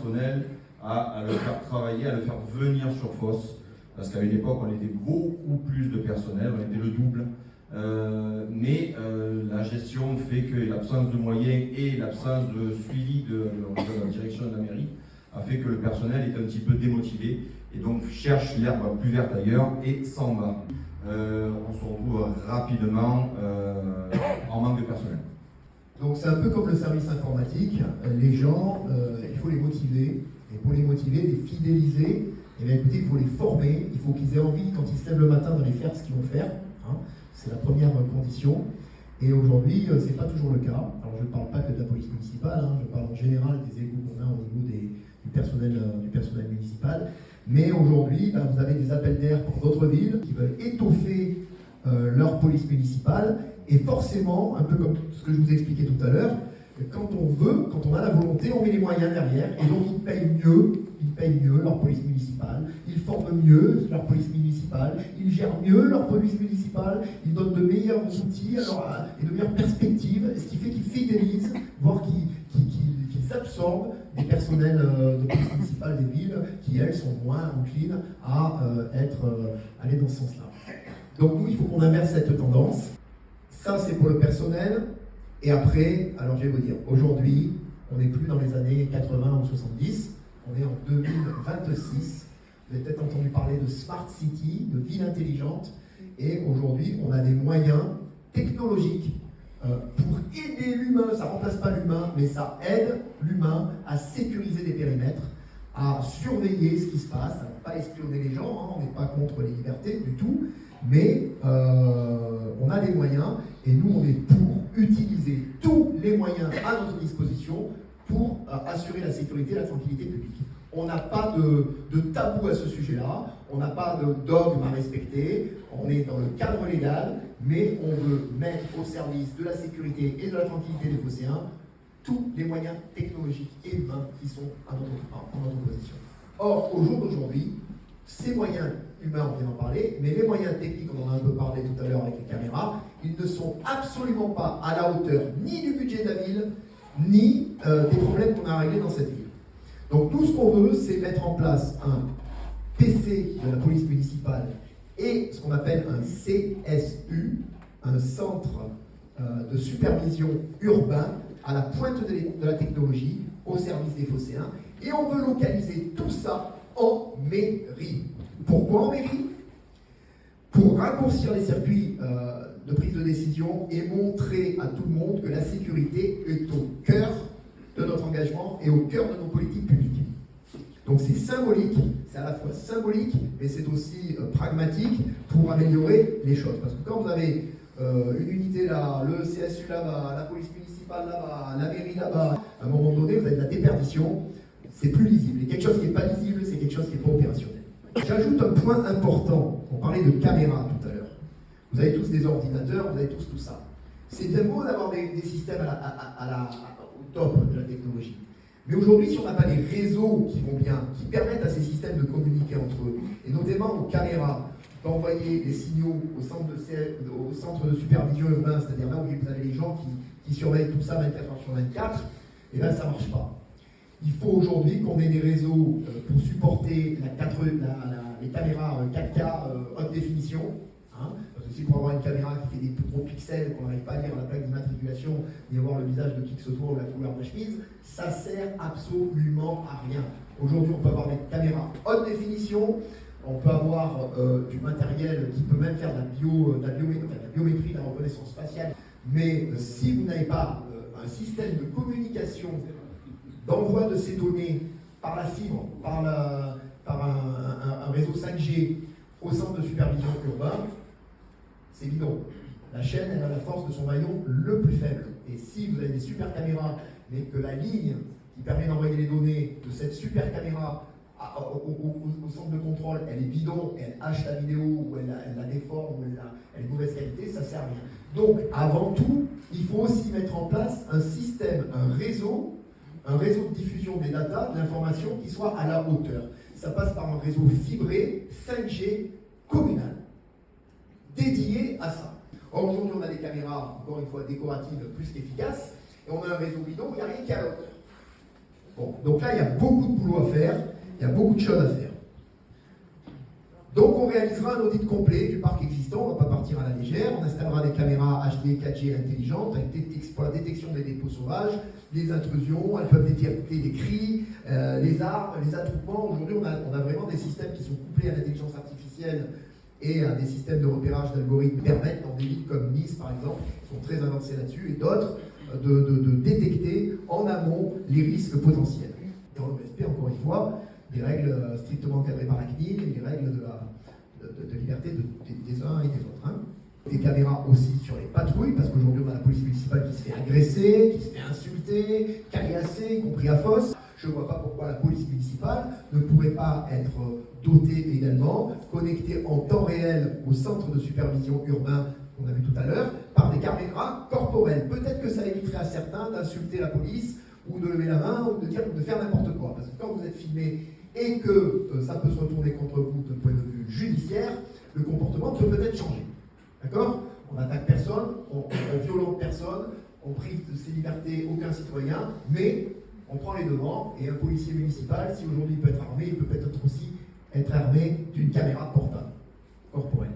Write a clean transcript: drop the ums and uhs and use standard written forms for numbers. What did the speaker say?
personnel à le faire travailler, à le faire venir sur FOSS. Parce qu'à une époque, on était beaucoup plus de personnel, on était le double. Mais la gestion fait que l'absence de moyens et l'absence de suivi de la direction de la mairie a fait que le personnel est un petit peu démotivé et donc cherche l'herbe plus verte ailleurs et s'en va. On se retrouve rapidement en manque de personnel. Donc c'est un peu comme le service informatique, les gens, il faut les motiver, et pour les motiver, les fidéliser, et bien écoutez, il faut les former, il faut qu'ils aient envie, quand ils se lèvent le matin, d'aller faire ce qu'ils vont faire, hein. C'est la première condition, et aujourd'hui, c'est pas toujours le cas. Alors je ne parle pas que de la police municipale, hein, je parle en général des égouts qu'on a au niveau du personnel municipal, mais aujourd'hui, vous avez des appels d'air pour d'autres villes qui veulent étoffer leur police municipale, et forcément, un peu comme ce que je vous ai expliqué tout à l'heure, quand on a la volonté, on met les moyens derrière, et donc ils payent mieux leur police municipale, ils forment mieux leur police municipale, ils gèrent mieux leur police municipale, ils donnent de meilleurs outils et de meilleures perspectives, ce qui fait qu'ils fidélisent, voire qu'ils absorbent des personnels de police municipale des villes qui, elles, sont moins enclines à aller dans ce sens-là. Donc nous, il faut qu'on inverse cette tendance. Ça, c'est pour le personnel. Et après, alors je vais vous dire, aujourd'hui, on n'est plus dans les années 80 ou 70, on est en 2026. Vous avez peut-être entendu parler de Smart City, de ville intelligente. Et aujourd'hui, on a des moyens technologiques pour aider l'humain. Ça ne remplace pas l'humain, mais ça aide l'humain à sécuriser des périmètres, à surveiller ce qui se passe, à ne pas espionner les gens, hein, on n'est pas contre les libertés du tout, mais on a des moyens et nous on est pour utiliser tous les moyens à notre disposition pour assurer la sécurité et la tranquillité publique. On n'a pas de tabou à ce sujet-là, on n'a pas de dogme à respecter, on est dans le cadre légal, mais on veut mettre au service de la sécurité et de la tranquillité des Phocéens tous les moyens technologiques et humains qui sont en notre position. Or, au jour d'aujourd'hui, ces moyens humains, on vient d'en parler, mais les moyens techniques, on en a un peu parlé tout à l'heure avec les caméras, ils ne sont absolument pas à la hauteur ni du budget de la ville, ni des problèmes qu'on a réglés dans cette ville. Donc tout ce qu'on veut, c'est mettre en place un PC de la police municipale et ce qu'on appelle un CSU, un centre de supervision urbain à la pointe de la technologie, au service des Phocéens, et on veut localiser tout ça en mairie. Pourquoi en mairie? Pour raccourcir les circuits de prise de décision et montrer à tout le monde que la sécurité est au cœur de notre engagement et au cœur de nos politiques publiques. Donc c'est symbolique, c'est à la fois symbolique, mais c'est aussi pragmatique pour améliorer les choses. Parce que quand vous avez une unité là, le CSU là-bas, la police municipale là-bas, la mairie là-bas, à un moment donné, vous avez de la déperdition, c'est plus lisible. Et quelque chose qui n'est pas lisible, c'est quelque chose qui n'est pas opérationnel. J'ajoute un point important. On parlait de caméras tout à l'heure. Vous avez tous des ordinateurs, vous avez tous tout ça. C'est bien beau d'avoir des systèmes au top de la technologie. Mais aujourd'hui, si on n'a pas des réseaux qui vont bien, qui permettent à ces systèmes de communiquer entre eux, et notamment aux caméras, d'envoyer des signaux au centre de supervision urbain, c'est-à-dire là où vous avez les gens qui surveillent tout ça 24 heures sur 24, et bien ça ne marche pas. Il faut aujourd'hui qu'on ait des réseaux pour supporter les caméras 4K haute définition. Hein, parce que si pour avoir une caméra qui fait des plus gros pixels, qu'on n'arrive pas à lire la plaque d'immatriculation, ni à voir le visage de qui que ce soit ou la couleur de la chemise, ça sert absolument à rien. Aujourd'hui, on peut avoir des caméras haute définition, on peut avoir du matériel qui peut même faire de la biométrie, de la reconnaissance faciale, mais si vous n'avez pas un système de communication, d'envoi de ces données par la fibre, par un réseau 5G au centre de supervision urbain, c'est bidon. La chaîne, elle a la force de son maillon le plus faible. Et si vous avez des super caméras, mais que la ligne qui permet d'envoyer les données de cette super caméra au centre de contrôle, elle est bidon, elle hache la vidéo, ou elle la déforme, ou elle est de mauvaise qualité, ça ne sert à rien. Donc, avant tout, il faut aussi mettre en place un système, un réseau de diffusion des datas, de l'information qui soit à la hauteur. Ça passe par un réseau fibré 5G communal, dédié à ça. Or, aujourd'hui, on a des caméras, encore une fois, décoratives plus qu'efficaces, et on a un réseau bidon où il n'y a rien qui est à la hauteur. Bon, donc là, il y a beaucoup de boulot à faire, il y a beaucoup de choses à faire. Donc on réalisera un audit complet du parc existant, on ne va pas partir à la légère, on installera des caméras HD 4G intelligentes pour la détection des dépôts sauvages, des intrusions, elles peuvent détecter les cris, les armes, les attroupements. Aujourd'hui on a vraiment des systèmes qui sont couplés à l'intelligence artificielle et à des systèmes de repérage d'algorithmes qui permettent dans des villes comme Nice par exemple, qui sont très avancés là-dessus, et d'autres, de détecter en amont les risques potentiels. Et on respecte encore une fois des règles strictement encadrées par la CNIL et les règles de liberté des uns et des autres. Hein. Des caméras aussi sur les patrouilles, parce qu'aujourd'hui on a la police municipale qui se fait agresser, qui se fait insulter, caillasser, y compris à Fosse. Je ne vois pas pourquoi la police municipale ne pourrait pas être dotée également, connectée en temps réel au centre de supervision urbain qu'on a vu tout à l'heure, par des caméras corporelles. Peut-être que ça éviterait à certains d'insulter la police, ou de lever la main, ou de faire n'importe quoi. Parce que quand vous êtes filmé et que ça peut se retourner contre vous d'un point de vue judiciaire, le comportement peut peut-être changer. D'accord? On n'attaque personne, on violente personne, on prive de ses libertés aucun citoyen, mais on prend les devants, et un policier municipal, si aujourd'hui il peut être armé, il peut peut-être aussi être armé d'une caméra portable, corporelle.